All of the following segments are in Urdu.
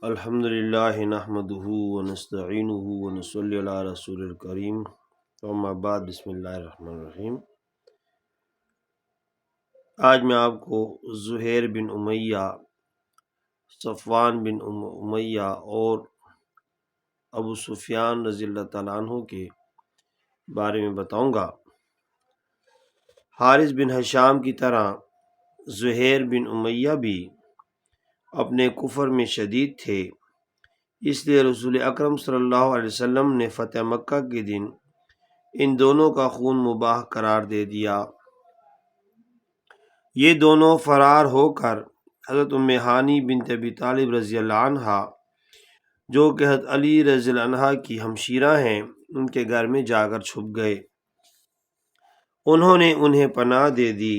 الحمد للہ نحمدہ ونستعینہ ونصلی علی رسول الکریم اما بعد بسم اللہ الرحمن الرحیم۔ آج میں آپ کو زہیر بن امیہ، صفوان بن امیہ اور ابو سفیان رضی اللہ تعالیٰ عنہ کے بارے میں بتاؤں گا۔ حارث بن ہشام کی طرح زہیر بن امیہ بھی اپنے کفر میں شدید تھے، اس لیے رسول اکرم صلی اللہ علیہ وسلم نے فتح مکہ کے دن ان دونوں کا خون مباح قرار دے دیا۔ یہ دونوں فرار ہو کر حضرت ام ہانی بنت ابی طالب رضی اللہ عنہا، جو کہ حضرت علی رضی اللہ عنہ کی ہمشیرہ ہیں، ان کے گھر میں جا کر چھپ گئے۔ انہوں نے انہیں پناہ دے دی،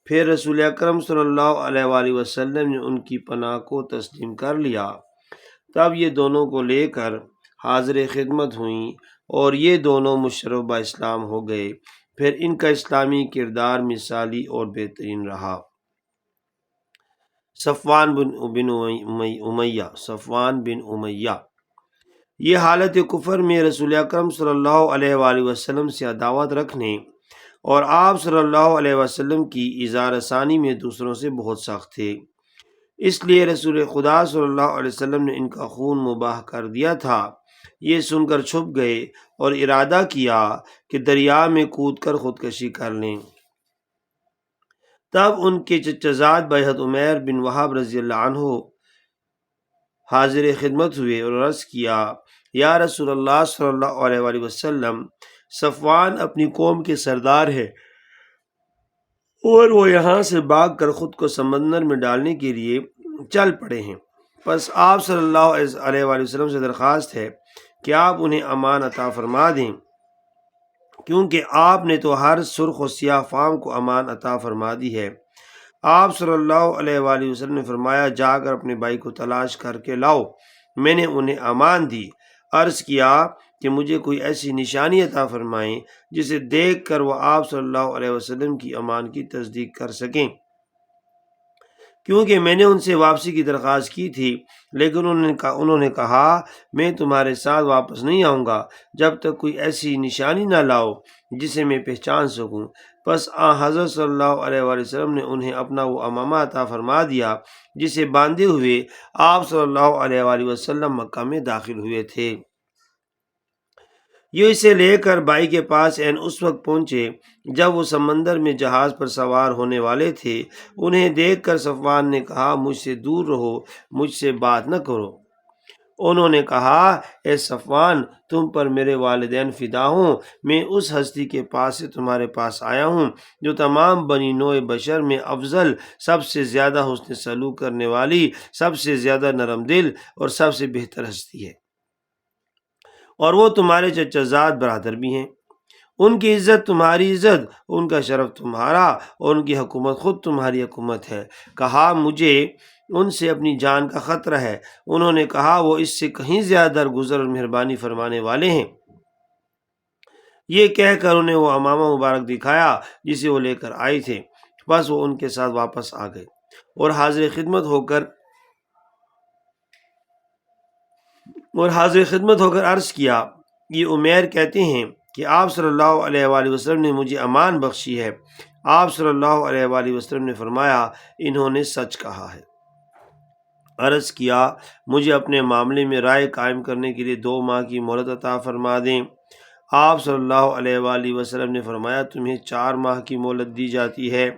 پھر رسول اکرم صلی اللہ علیہ وآلہ وسلم نے ان کی پناہ کو تسلیم کر لیا۔ تب یہ دونوں کو لے کر حاضر خدمت ہوئیں اور یہ دونوں مشرف با اسلام ہو گئے۔ پھر ان کا اسلامی کردار مثالی اور بہترین رہا۔ صفوان بن امیہ یہ حالت کفر میں رسول اکرم صلی اللہ علیہ وآلہ وسلم سے عداوت رکھنے اور آپ صلی اللہ علیہ وسلم کی اظہار ثانی میں دوسروں سے بہت سخت تھے، اس لیے رسول خدا صلی اللہ علیہ وسلم نے ان کا خون مباح کر دیا تھا۔ یہ سن کر چھپ گئے اور ارادہ کیا کہ دریا میں کود کر خودکشی کر لیں۔ تب ان کے چچزاد بھائی حضرت عمیر بن وہب رضی اللہ عنہ حاضر خدمت ہوئے اور عرض کیا، یا رسول اللہ صلی اللہ علیہ وآلہ وسلم، صفوان اپنی قوم کے سردار ہے اور وہ یہاں سے بھاگ کر خود کو سمندر میں ڈالنے کے لیے چل پڑے ہیں۔ پس آپ صلی اللہ علیہ وآلہ وسلم سے درخواست ہے کہ آپ انہیں امان عطا فرما دیں، کیونکہ آپ نے تو ہر سرخ و سیاہ فام کو امان عطا فرما دی ہے۔ آپ صلی اللہ علیہ وآلہ وسلم نے فرمایا، جا کر اپنے بھائی کو تلاش کر کے لاؤ، میں نے انہیں امان دی۔ عرض کیا کہ مجھے کوئی ایسی نشانی عطا فرمائیں جسے دیکھ کر وہ آپ صلی اللہ علیہ وسلم کی امان کی تصدیق کر سکیں، کیونکہ میں نے ان سے واپسی کی درخواست کی تھی، لیکن انہوں نے کہا میں تمہارے ساتھ واپس نہیں آؤں گا جب تک کوئی ایسی نشانی نہ لاؤ جسے میں پہچان سکوں۔ پس حضرت صلی اللہ علیہ وآلہ وسلم نے انہیں اپنا وہ امامہ عطا فرما دیا جسے باندھے ہوئے آپ صلی اللہ علیہ وآلہ وسلم مکہ میں داخل ہوئے تھے۔ یہ اسے لے کر بھائی کے پاس اس وقت پہنچے جب وہ سمندر میں جہاز پر سوار ہونے والے تھے۔ انہیں دیکھ کر صفوان نے کہا، مجھ سے دور رہو، مجھ سے بات نہ کرو۔ انہوں نے کہا، اے صفوان، تم پر میرے والدین فدا ہوں، میں اس ہستی کے پاس سے تمہارے پاس آیا ہوں جو تمام بنی نوع بشر میں افضل، سب سے زیادہ حسن سلوک کرنے والی، سب سے زیادہ نرم دل اور سب سے بہتر ہستی ہے، اور وہ تمہارے چچزاد برادر بھی ہیں۔ ان کی عزت تمہاری عزت، ان کا شرف تمہارا، اور ان کی حکومت خود تمہاری حکومت ہے۔ کہا، مجھے ان سے اپنی جان کا خطرہ ہے۔ انہوں نے کہا، وہ اس سے کہیں زیادہ درگزر اور مہربانی فرمانے والے ہیں۔ یہ کہہ کر انہیں وہ امامہ مبارک دکھایا جسے وہ لے کر آئے تھے۔ بس وہ ان کے ساتھ واپس آ گئے اور حاضر خدمت ہو کر عرض کیا، یہ عمیر کہتے ہیں کہ آپ صلی اللہ علیہ وآلہ وسلم نے مجھے امان بخشی ہے۔ آپ صلی اللہ علیہ وآلہ وسلم نے فرمایا، انہوں نے سچ کہا ہے۔ عرض کیا، مجھے اپنے معاملے میں رائے قائم کرنے کے لیے 2 ماہ کی مہلت عطا فرما دیں۔ آپ صلی اللہ علیہ وآلہ وسلم نے فرمایا، تمہیں 4 ماہ کی مہلت دی جاتی ہے۔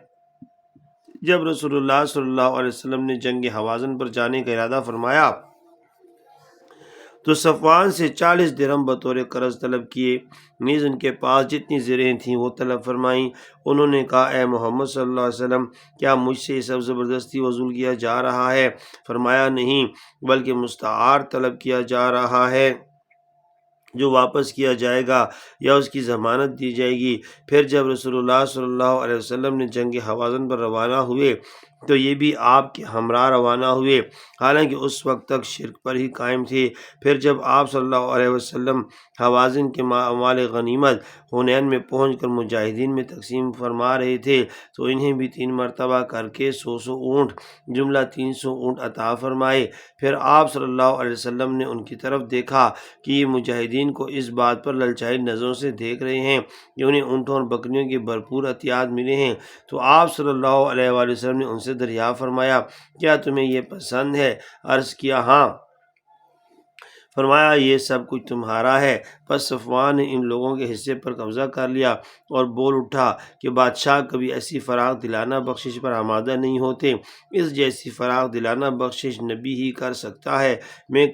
جب رسول اللہ صلی اللہ علیہ وسلم نے جنگ حوازن پر جانے کا ارادہ فرمایا تو صفوان سے 40 درہم بطور قرض طلب کیے، نیز ان کے پاس جتنی زریں تھیں وہ طلب فرمائیں۔ انہوں نے کہا، اے محمد صلی اللہ علیہ وسلم، کیا مجھ سے یہ سب زبردستی وصول کیا جا رہا ہے؟ فرمایا، نہیں، بلکہ مستعار طلب کیا جا رہا ہے جو واپس کیا جائے گا یا اس کی ضمانت دی جائے گی۔ پھر جب رسول اللہ صلی اللہ علیہ وسلم نے جنگ حوازن پر روانہ ہوئے تو یہ بھی آپ کے ہمراہ روانہ ہوئے، حالانکہ اس وقت تک شرک پر ہی قائم تھے۔ پھر جب آپ صلی اللہ علیہ وسلم حوازن کے اموال غنیمت حنین میں پہنچ کر مجاہدین میں تقسیم فرما رہے تھے تو انہیں بھی 3 مرتبہ کر کے 100 اونٹ جملہ 300 اونٹ عطا فرمائے۔ پھر آپ صلی اللہ علیہ وسلم نے ان کی طرف دیکھا کہ یہ مجاہدین کو اس بات پر للچائی نظروں سے دیکھ رہے ہیں کہ انہیں اونٹوں اور بکریوں کے بھرپور عطیات ملے ہیں، تو آپ صلی اللہ علیہ وآلہ وسلم نے ان سے دریافت فرمایا، کیا تمہیں یہ پسند ہے؟ عرض کیا ہاں۔ فرمایا یہ سب کچھ تمہارا ہے۔ پس صفوان نے ان لوگوں کے حصے پر قبضہ کر لیا اور بول اٹھا کہ بادشاہ کبھی ایسی فراغ دلانہ بخشش پر آمادہ نہیں ہوتے، اس جیسی فراغ دلانہ بخشش نبی ہی کر سکتا ہے۔ میں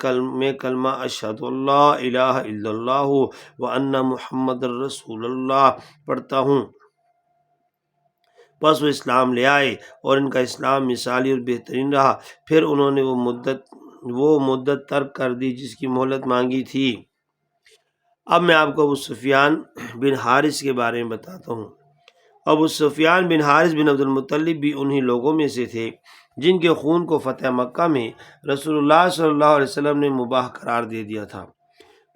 کلمہ اشہد اللہ الہ الا اللہ وان محمد رسول اللہ پڑھتا ہوں۔ پس وہ اسلام لے آئے اور ان کا اسلام مثالی اور بہترین رہا۔ پھر انہوں نے وہ مدت ترک کر دی جس کی مہلت مانگی تھی۔ اب میں آپ کو ابو سفیان بن حارث کے بارے میں بتاتا ہوں۔ ابو سفیان بن حارث بن عبد المطلب بھی انہی لوگوں میں سے تھے جن کے خون کو فتح مکہ میں رسول اللہ صلی اللہ علیہ وسلم نے مباح قرار دے دیا تھا،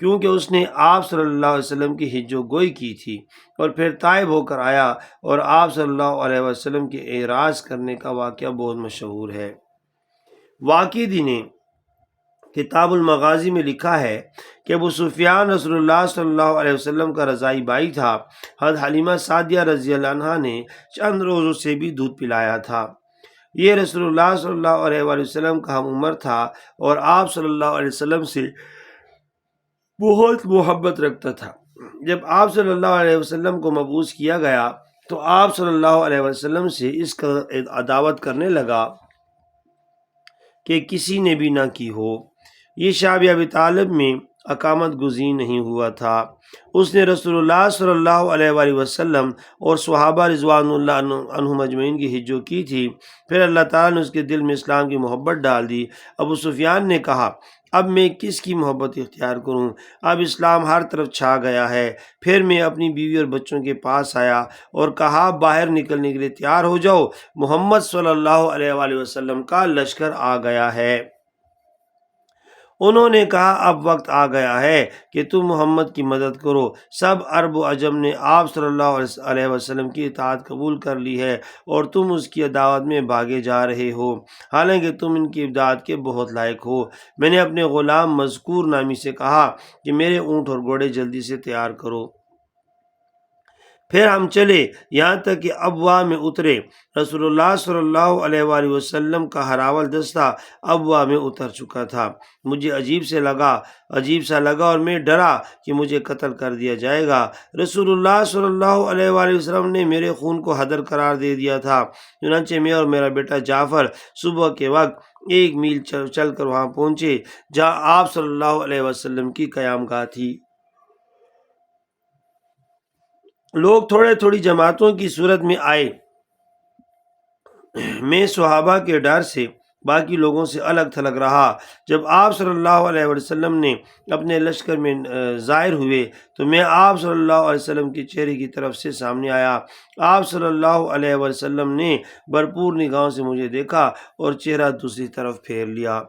کیونکہ اس نے آپ صلی اللہ علیہ وسلم کی حج و گوئی کی تھی اور پھر طائب ہو کر آیا، اور آپ صلی اللہ علیہ وسلم کے اعراض کرنے کا واقعہ بہت مشہور ہے۔ واقعی نے کتاب المغازی میں لکھا ہے کہ ابو سفیان رسول اللہ صلی اللہ علیہ وسلم کا رضاعی بھائی تھا۔ حضرت حلیمہ سعدیہ رضی اللہ عنہا نے چند روز اسے بھی دودھ پلایا تھا۔ یہ رسول اللہ صلی اللہ علیہ وآلہ وسلم کا ہم عمر تھا اور آپ صلی اللہ علیہ وسلم سے بہت محبت رکھتا تھا۔ جب آپ صلی اللہ علیہ وسلم کو مبعوث کیا گیا تو آپ صلی اللہ علیہ وسلم سے اس کا عداوت کرنے لگا کہ کسی نے بھی نہ کی ہو۔ یہ شعب ابی طالب میں اقامت گزین نہیں ہوا تھا۔ اس نے رسول اللہ صلی اللہ علیہ وآلہ وسلم اور صحابہ رضوان اللہ عنہم اجمعین کی حج کی تھی۔ پھر اللہ تعالیٰ نے اس کے دل میں اسلام کی محبت ڈال دی۔ ابو سفیان نے کہا، اب میں کس کی محبت اختیار کروں؟ اب اسلام ہر طرف چھا گیا ہے۔ پھر میں اپنی بیوی اور بچوں کے پاس آیا اور کہا، باہر نکلنے کے لیے تیار ہو جاؤ، محمد صلی اللہ علیہ وآلہ وسلم کا لشکر آ گیا ہے۔ انہوں نے کہا، اب وقت آ گیا ہے کہ تم محمد کی مدد کرو۔ سب عرب و عجم نے آپ صلی اللہ علیہ وسلم کی اطاعت قبول کر لی ہے اور تم اس کی دعوت میں بھاگے جا رہے ہو، حالانکہ تم ان کی امداد کے بہت لائق ہو۔ میں نے اپنے غلام مذکور نامی سے کہا کہ میرے اونٹ اور گھوڑے جلدی سے تیار کرو۔ پھر ہم چلے یہاں تک کہ ابوا میں اترے۔ رسول اللہ صلی اللہ علیہ وآلہ وسلم کا ہراول دستہ ابوا میں اتر چکا تھا۔ مجھے عجیب سا لگا اور میں ڈرا کہ مجھے قتل کر دیا جائے گا۔ رسول اللہ صلی اللہ علیہ وآلہ وسلم نے میرے خون کو حدر قرار دے دیا تھا، چنانچہ میں اور میرا بیٹا جعفر صبح کے وقت 1 میل چل کر وہاں پہنچے جہاں آپ صلی اللہ علیہ وسلم کی قیام گاہ تھی۔ لوگ تھوڑی جماعتوں کی صورت میں آئے۔ میں صحابہ کے ڈر سے باقی لوگوں سے الگ تھلگ رہا۔ جب آپ صلی اللہ علیہ وسلم نے اپنے لشکر میں ظاہر ہوئے تو میں آپ صلی اللہ علیہ وسلم کے چہرے کی طرف سے سامنے آیا۔ آپ صلی اللہ علیہ وسلم نے بھرپور نگاہوں سے مجھے دیکھا اور چہرہ دوسری طرف پھیر لیا۔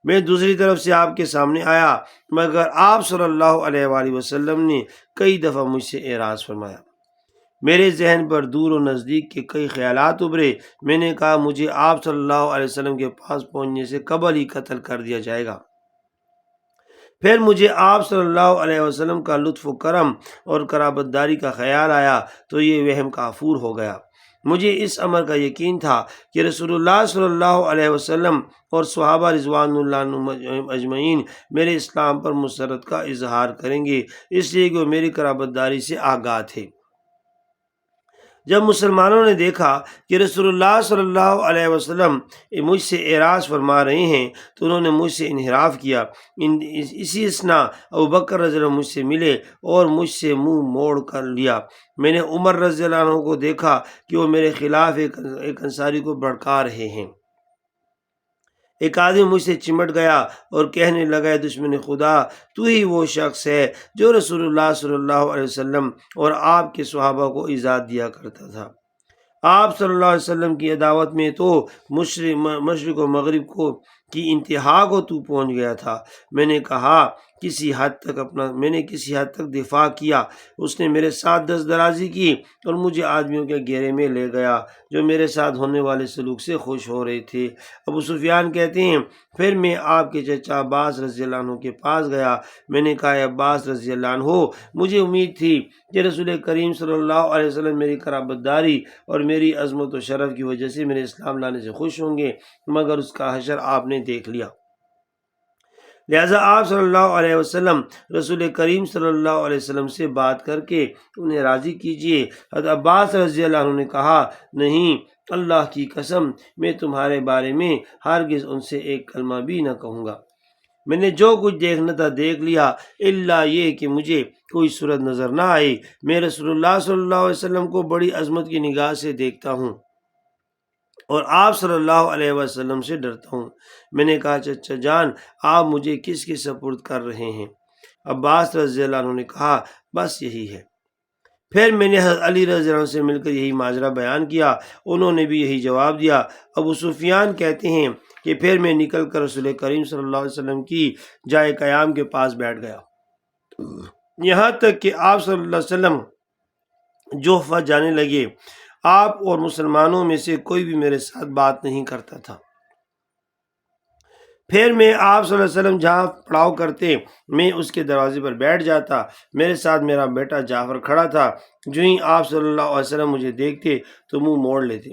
میں دوسری طرف سے آپ کے سامنے آیا، مگر آپ صلی اللہ علیہ وآلہ وسلم نے کئی دفعہ مجھ سے اعراض فرمایا۔ میرے ذہن پر دور و نزدیک کے کئی خیالات ابھرے۔ میں نے کہا، مجھے آپ صلی اللہ علیہ وسلم کے پاس پہنچنے سے قبل ہی قتل کر دیا جائے گا۔ پھر مجھے آپ صلی اللہ علیہ وسلم کا لطف و کرم اور قرابت داری کا خیال آیا تو یہ وہم کافور ہو گیا۔ مجھے اس امر کا یقین تھا کہ رسول اللہ صلی اللہ علیہ وسلم اور صحابہ رضوان اللہ عنہم اجمعین میرے اسلام پر مسرت کا اظہار کریں گے، اس لیے کہ وہ میری قرابت داری سے آگاہ تھے۔ جب مسلمانوں نے دیکھا کہ رسول اللہ صلی اللہ علیہ وسلم مجھ سے اعراض فرما رہے ہیں تو انہوں نے مجھ سے انحراف کیا۔ اسی اثنا ابوبکر رضی اللہ عنہ مجھ سے ملے اور مجھ سے منہ موڑ کر لیا۔ میں نے عمر رضی اللہ عنہ کو دیکھا کہ وہ میرے خلاف ایک انصاری کو بھڑکا رہے ہیں۔ ایک آدمی مجھ سے چمٹ گیا اور کہنے لگا، دشمن خدا، تو ہی وہ شخص ہے جو رسول اللہ صلی اللہ علیہ وسلم اور آپ کے صحابہ کو ایذا دیا کرتا تھا۔ آپ صلی اللہ علیہ وسلم کی دعوت میں تو مشرق و مغرب کو کی انتہا کو تو پہنچ گیا تھا۔ میں نے کسی حد تک دفاع کیا۔ اس نے میرے ساتھ دست درازی کی اور مجھے آدمیوں کے گھیرے میں لے گیا جو میرے ساتھ ہونے والے سلوک سے خوش ہو رہے تھے۔ ابو سفیان کہتے ہیں پھر میں آپ کے چچا عباس رضی اللہ عنہ کے پاس گیا۔ میں نے کہا اے عباس رضی اللہ عنہ، مجھے امید تھی کہ رسول کریم صلی اللہ علیہ وسلم میری قرابت داری اور میری عظمت و شرف کی وجہ سے میرے اسلام لانے سے خوش ہوں گے، مگر اس کا حشر آپ نے دیکھ لیا۔ لہذا آپ صلی اللہ علیہ وسلم رسول کریم صلی اللہ علیہ وسلم سے بات کر کے انہیں راضی کیجیے۔ حضرت عباس رضی اللہ عنہ نے کہا نہیں، اللہ کی قسم میں تمہارے بارے میں ہرگز ان سے ایک کلمہ بھی نہ کہوں گا۔ میں نے جو کچھ دیکھنا تھا دیکھ لیا، الا یہ کہ مجھے کوئی صورت نظر نہ آئی۔ میں رسول اللہ صلی اللہ علیہ وسلم کو بڑی عظمت کی نگاہ سے دیکھتا ہوں اور آپ صلی اللہ علیہ وسلم سے ڈرتا ہوں۔ میں نے کہا چچا جان، آپ مجھے کس کے سپرد کر رہے ہیں؟ عباس رضی اللہ عنہ نے کہا بس یہی ہے۔ پھر میں نے حضرت علی رضی اللہ عنہ سے مل کر یہی ماجرا بیان کیا، انہوں نے بھی یہی جواب دیا۔ ابو سفیان کہتے ہیں کہ پھر میں نکل کر رسول کریم صلی اللہ علیہ وسلم کی جائے قیام کے پاس بیٹھ گیا، یہاں تک کہ آپ صلی اللہ علیہ وسلم جوفہ جانے لگے۔ آپ اور مسلمانوں میں سے کوئی بھی میرے ساتھ بات نہیں کرتا تھا۔ پھر میں آپ صلی اللہ علیہ وسلم جہاں پڑاؤ کرتے میں اس کے دروازے پر بیٹھ جاتا۔ میرے ساتھ میرا بیٹا جعفر کھڑا تھا۔ جو ہی آپ صلی اللہ علیہ وسلم مجھے دیکھتے تو منہ موڑ لیتے،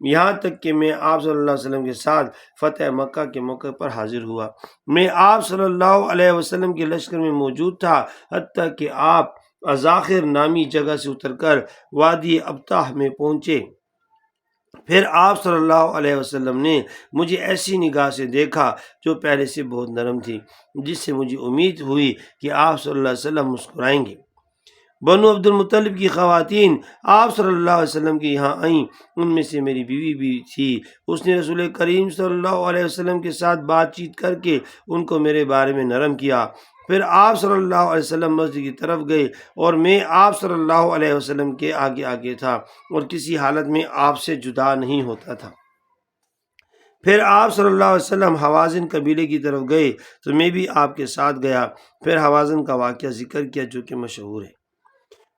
یہاں تک کہ میں آپ صلی اللہ علیہ وسلم کے ساتھ فتح مکہ کے موقع پر حاضر ہوا۔ میں آپ صلی اللہ علیہ وسلم کے لشکر میں موجود تھا، حتیٰ کہ آپ اذاخر نامی جگہ سے اتر کر وادی ابطح میں پہنچے۔ پھر آپ صلی اللہ علیہ وسلم نے مجھے ایسی نگاہ سے دیکھا جو پہلے سے بہت نرم تھی، جس سے مجھے امید ہوئی کہ آپ صلی اللہ علیہ وسلم مسکرائیں گے۔ بنو عبد المطلب کی خواتین آپ صلی اللہ علیہ وسلم کے یہاں آئیں، ان میں سے میری بیوی بھی تھی۔ اس نے رسول کریم صلی اللہ علیہ وسلم کے ساتھ بات چیت کر کے ان کو میرے بارے میں نرم کیا۔ پھر آپ صلی اللہ علیہ وسلم مسجد کی طرف گئے اور میں آپ صلی اللہ علیہ وسلم کے آگے آگے تھا اور کسی حالت میں آپ سے جدا نہیں ہوتا تھا۔ پھر آپ صلی اللہ علیہ وسلم حوازن قبیلے کی طرف گئے تو میں بھی آپ کے ساتھ گیا۔ پھر حوازن کا واقعہ ذکر کیا جو کہ مشہور ہے۔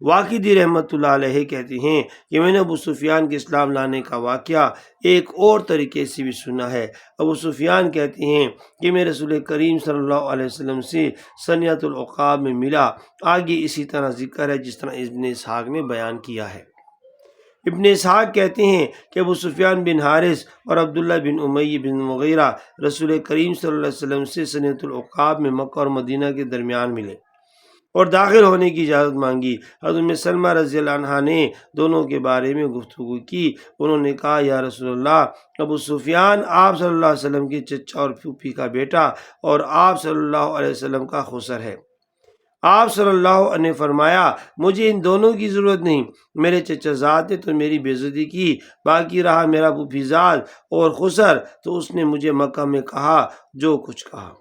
واقدی رحمۃ اللہ علیہ کہتے ہیں کہ میں نے ابو سفیان کے اسلام لانے کا واقعہ ایک اور طریقے سے بھی سنا ہے۔ ابو سفیان کہتے ہیں کہ میں رسول کریم صلی اللہ علیہ وسلم سے سنیۃ العقاب میں ملا۔ آگے اسی طرح ذکر ہے جس طرح ابن اسحاق نے بیان کیا ہے۔ ابن اسحاق کہتے ہیں کہ ابو سفیان بن حارث اور عبداللہ بن امیہ بن مغیرہ رسول کریم صلی اللہ علیہ وسلم سے سنیۃ العقاب میں مکہ اور مدینہ کے درمیان ملے اور داخل ہونے کی اجازت مانگی۔ حضرت ام سلمہ رضی اللہ عنہا نے دونوں کے بارے میں گفتگو کی۔ انہوں نے کہا یا رسول اللہ، ابو سفیان آپ صلی اللہ علیہ وسلم کے چچا اور پھوپھی کا بیٹا اور آپ صلی اللہ علیہ وسلم کا خسر ہے۔ آپ صلی اللہ علیہ وسلم نے فرمایا مجھے ان دونوں کی ضرورت نہیں، میرے چچا زاد نے تو میری بے عزتی کی، باقی رہا میرا پھوپھی زاد اور خسر تو اس نے مجھے مکہ میں کہا جو کچھ کہا۔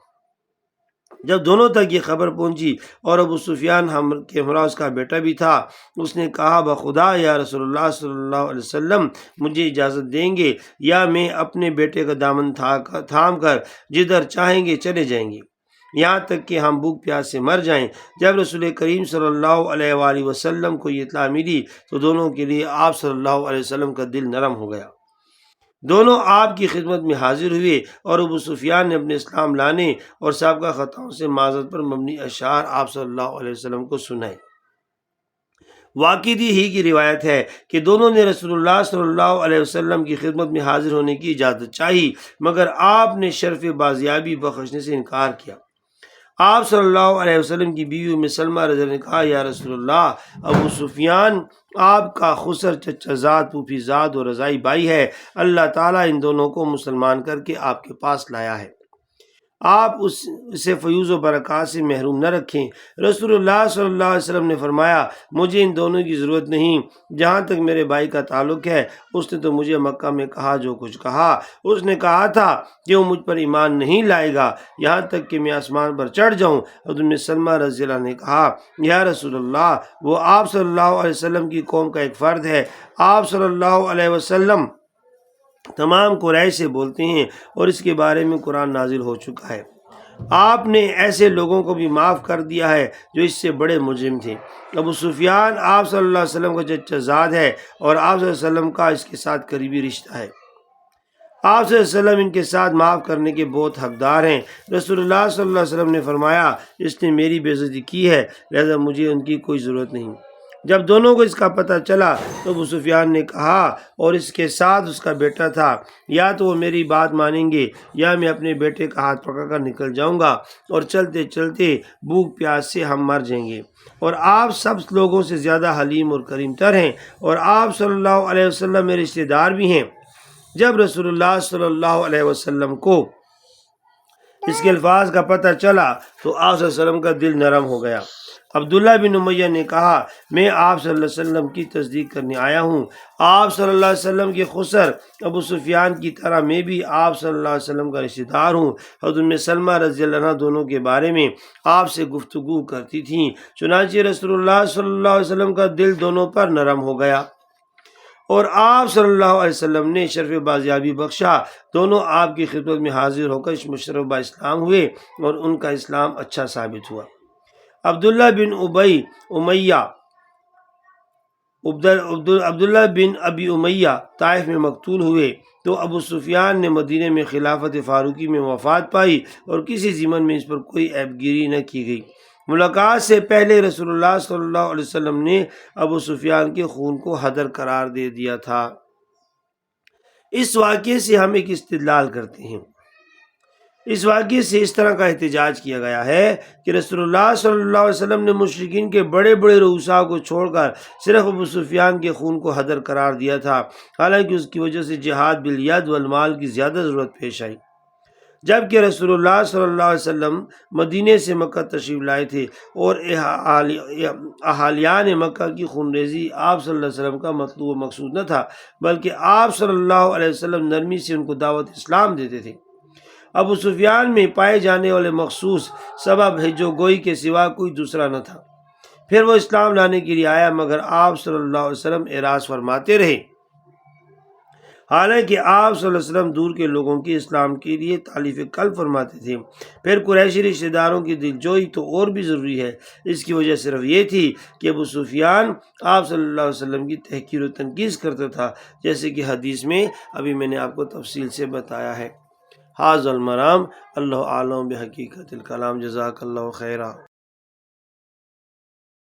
جب دونوں تک یہ خبر پہنچی اور ابو سفیان کے ہمراہ اس کا بیٹا بھی تھا، اس نے کہا بخدا یا رسول اللہ صلی اللہ علیہ وسلم مجھے اجازت دیں گے یا میں اپنے بیٹے کا دامن تھام کر جدھر چاہیں گے چلے جائیں گے، یہاں تک کہ ہم بھوک پیاس سے مر جائیں۔ جب رسول کریم صلی اللہ علیہ وآلہ وسلم کو یہ اطلاع ملی تو دونوں کے لیے آپ صلی اللہ علیہ وسلم کا دل نرم ہو گیا۔ دونوں آپ کی خدمت میں حاضر ہوئے اور ابو سفیان نے اپنے اسلام لانے اور سابقہ خطاؤں سے معذرت پر مبنی اشعار آپ صلی اللہ علیہ وسلم کو سنائے۔ واقعی ہی کی روایت ہے کہ دونوں نے رسول اللہ صلی اللہ علیہ وسلم کی خدمت میں حاضر ہونے کی اجازت چاہی، مگر آپ نے شرف بازیابی بخشنے سے انکار کیا۔ آپ صلی اللہ علیہ وسلم کی بیوی ام سلمہ رضی اللہ عنہا نے کہا یا رسول اللہ، ابو سفیان آپ کا خسر چچا زاد، پھوپھی زاد اور رضائی بھائی ہے، اللہ تعالیٰ ان دونوں کو مسلمان کر کے آپ کے پاس لایا ہے۔ آپ اسے فیوز و برکات سے محروم نہ رکھیں۔ رسول اللہ صلی اللہ علیہ وسلم نے فرمایا مجھے ان دونوں کی ضرورت نہیں۔ جہاں تک میرے بھائی کا تعلق ہے اس نے تو مجھے مکہ میں کہا جو کچھ کہا، اس نے کہا تھا کہ وہ مجھ پر ایمان نہیں لائے گا یہاں تک کہ میں آسمان پر چڑھ جاؤں۔ اور ام سلمہ رضی اللہ عنہ نے کہا یا رسول اللہ وہ آپ صلی اللہ علیہ وسلم کی قوم کا ایک فرد ہے، آپ صلی اللہ علیہ وسلم تمام قریش سے بولتے ہیں اور اس کے بارے میں قرآن نازل ہو چکا ہے۔ آپ نے ایسے لوگوں کو بھی معاف کر دیا ہے جو اس سے بڑے مجرم تھے۔ ابو سفیان آپ صلی اللہ علیہ وسلم کا چچا زاد ہے اور آپ صلی اللہ علیہ وسلم کا اس کے ساتھ قریبی رشتہ ہے۔ آپ صلی اللہ علیہ وسلم ان کے ساتھ معاف کرنے کے بہت حقدار ہیں۔ رسول اللہ صلی اللہ علیہ وسلم نے فرمایا اس نے میری بے عزتی کی ہے لہذا مجھے ان کی کوئی ضرورت نہیں۔ جب دونوں کو اس کا پتہ چلا تو ابو سفیان نے کہا اور اس کے ساتھ اس کا بیٹا تھا یا تو وہ میری بات مانیں گے یا میں اپنے بیٹے کا ہاتھ پکڑ کر نکل جاؤں گا اور چلتے چلتے بھوک پیاس سے ہم مر جائیں گے۔ اور آپ سب لوگوں سے زیادہ حلیم اور کریم تر ہیں اور آپ صلی اللہ علیہ وسلم میرے رشتہ دار بھی ہیں۔ جب رسول اللہ صلی اللہ علیہ وسلم کو اس کے الفاظ کا پتہ چلا تو آپ صلی اللہ علیہ وسلم کا دل نرم ہو گیا۔ عبداللہ بن امیہ نے کہا میں آپ صلی اللہ علیہ وسلم کی تصدیق کرنے آیا ہوں۔ آپ صلی اللہ علیہ وسلم کے خسر ابو سفیان کی طرح میں بھی آپ صلی اللہ علیہ وسلم کا رشتہ دار ہوں۔ حضرت ام سلمہ رضی اللہ عنہ دونوں کے بارے میں آپ سے گفتگو کرتی تھیں، چنانچہ رسول اللہ صلی اللہ علیہ وسلم کا دل دونوں پر نرم ہو گیا اور آپ صلی اللہ علیہ وسلم نے شرف بازیابی بخشا۔ دونوں آپ کی خدمت میں حاضر ہو کر مشرف با اسلام ہوئے اور ان کا اسلام اچھا ثابت ہوا۔ عبداللہ بن ابی امیہ طائف میں مقتول ہوئے تو ابو سفیان نے مدینے میں خلافت فاروقی میں وفات پائی اور کسی ضمن میں اس پر کوئی عیب گیری نہ کی گئی۔ ملاقات سے پہلے رسول اللہ صلی اللہ علیہ وسلم نے ابو سفیان کے خون کو حدر قرار دے دیا تھا۔ اس واقعے سے ہم ایک استدلال کرتے ہیں۔ اس واقعے سے اس طرح کا احتجاج کیا گیا ہے کہ رسول اللہ صلی اللہ علیہ وسلم نے مشرکین کے بڑے بڑے رؤساء کو چھوڑ کر صرف ابو سفیان کے خون کو حدر قرار دیا تھا، حالانکہ اس کی وجہ سے جہاد بالید والمال کی زیادہ ضرورت پیش آئی۔ جبکہ رسول اللہ صلی اللہ علیہ وسلم مدینے سے مکہ تشریف لائے تھے اور اہالیان مکہ کی خون ریزی آپ صلی اللہ علیہ وسلم کا مطلوب و مقصود نہ تھا، بلکہ آپ صلی اللہ علیہ وسلم نرمی سے ان کو دعوت اسلام دیتے تھے۔ ابو سفیان میں پائے جانے والے مخصوص سبب ہے جو گوئی کے سوا کوئی دوسرا نہ تھا۔ پھر وہ اسلام لانے کے لیے آیا مگر آپ صلی اللہ علیہ وسلم اعراض فرماتے رہے، حالانکہ آپ صلی اللہ علیہ وسلم دور کے لوگوں کی اسلام کے لیے تالیف قلب فرماتے تھے۔ پھر قریشی رشتہ داروں کی دلجوئی تو اور بھی ضروری ہے۔ اس کی وجہ صرف یہ تھی کہ ابو سفیان آپ صلی اللہ علیہ وسلم کی تحقیر و تنقید کرتا تھا، جیسے کہ حدیث میں ابھی میں نے آپ کو تفصیل سے بتایا ہے۔ ھذا المرام اللہ عالم بحقیقت الکلام، جزاک اللہ خیرہ۔